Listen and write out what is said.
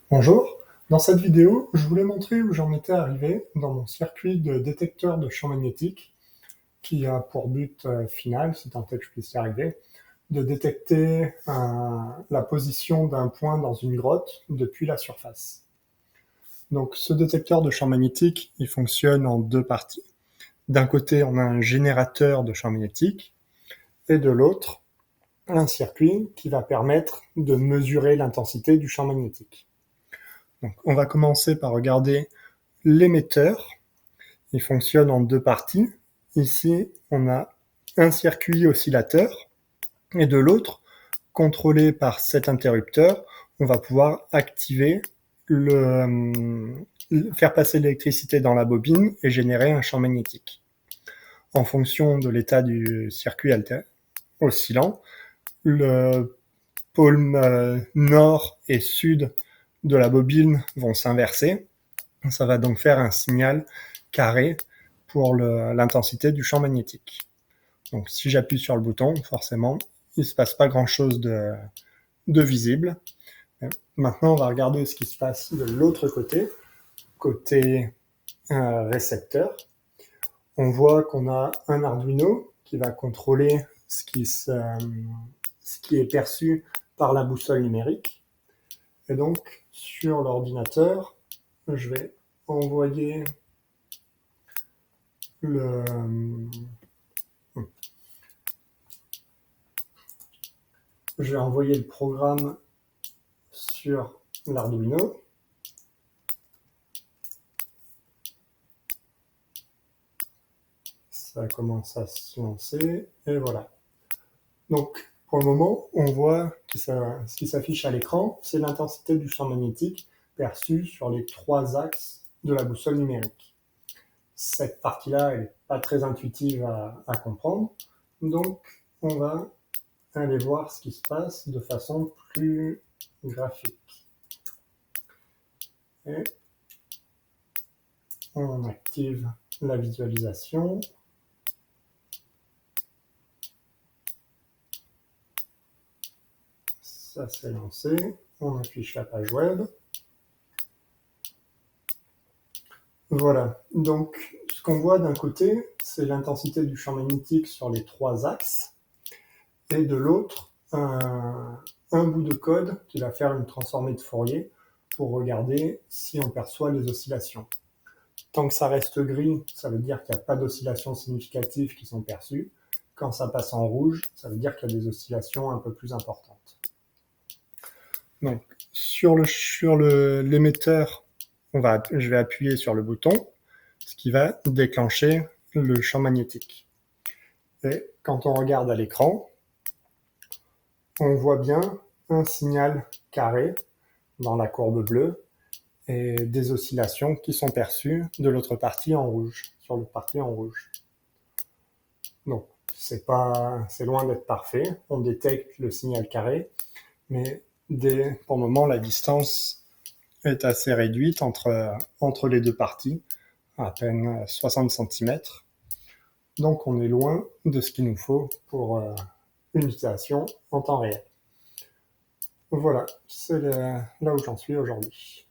Bonjour, dans cette vidéo, je voulais montrer où j'en étais arrivé dans mon circuit de détecteur de champs magnétiques qui a pour but final, si tant est que je puisse y arriver, de détecter la position d'un point dans une grotte depuis la surface. Donc ce détecteur de champs magnétiques, il fonctionne en deux parties. D'un côté, on a un générateur de champs magnétiques et de l'autre, un circuit qui va permettre de mesurer l'intensité du champ magnétique. Donc, on va commencer par regarder l'émetteur. Il fonctionne en deux parties. Ici, on a un circuit oscillateur et de l'autre, contrôlé par cet interrupteur, on va pouvoir activer faire passer l'électricité dans la bobine et générer un champ magnétique. En fonction de l'état du circuit oscillant, le pôle nord et sud de la bobine vont s'inverser. Ça va donc faire un signal carré pour l'intensité du champ magnétique. Donc si j'appuie sur le bouton, forcément, il ne se passe pas grand-chose de visible. Maintenant, on va regarder ce qui se passe de l'autre côté, côté récepteur. On voit qu'on a un Arduino qui va contrôler ce qui est perçu par la boussole numérique. Et donc, sur l'ordinateur, je vais envoyer le programme sur l'Arduino. Ça commence à se lancer et voilà. Donc, pour le moment, on voit que ce qui s'affiche à l'écran, c'est l'intensité du champ magnétique perçue sur les trois axes de la boussole numérique. Cette partie-là, elle n'est pas très intuitive à comprendre, donc on va aller voir ce qui se passe de façon plus graphique. Et on active la visualisation. Ça s'est lancé. On affiche la page web. Voilà. Donc, ce qu'on voit d'un côté, c'est l'intensité du champ magnétique sur les trois axes. Et de l'autre, un bout de code qui va faire une transformée de Fourier pour regarder si on perçoit les oscillations. Tant que ça reste gris, ça veut dire qu'il n'y a pas d'oscillations significatives qui sont perçues. Quand ça passe en rouge, ça veut dire qu'il y a des oscillations un peu plus importantes. Donc, sur l'émetteur, je vais appuyer sur le bouton, ce qui va déclencher le champ magnétique. Et quand on regarde à l'écran, on voit bien un signal carré dans la courbe bleue et des oscillations qui sont perçues de l'autre partie en rouge, sur l'autre partie en rouge. Donc, c'est loin d'être parfait. On détecte le signal carré, mais pour le moment, la distance est assez réduite entre les deux parties, à peine 60 cm. Donc, on est loin de ce qu'il nous faut pour une utilisation en temps réel. Voilà, c'est là où j'en suis aujourd'hui.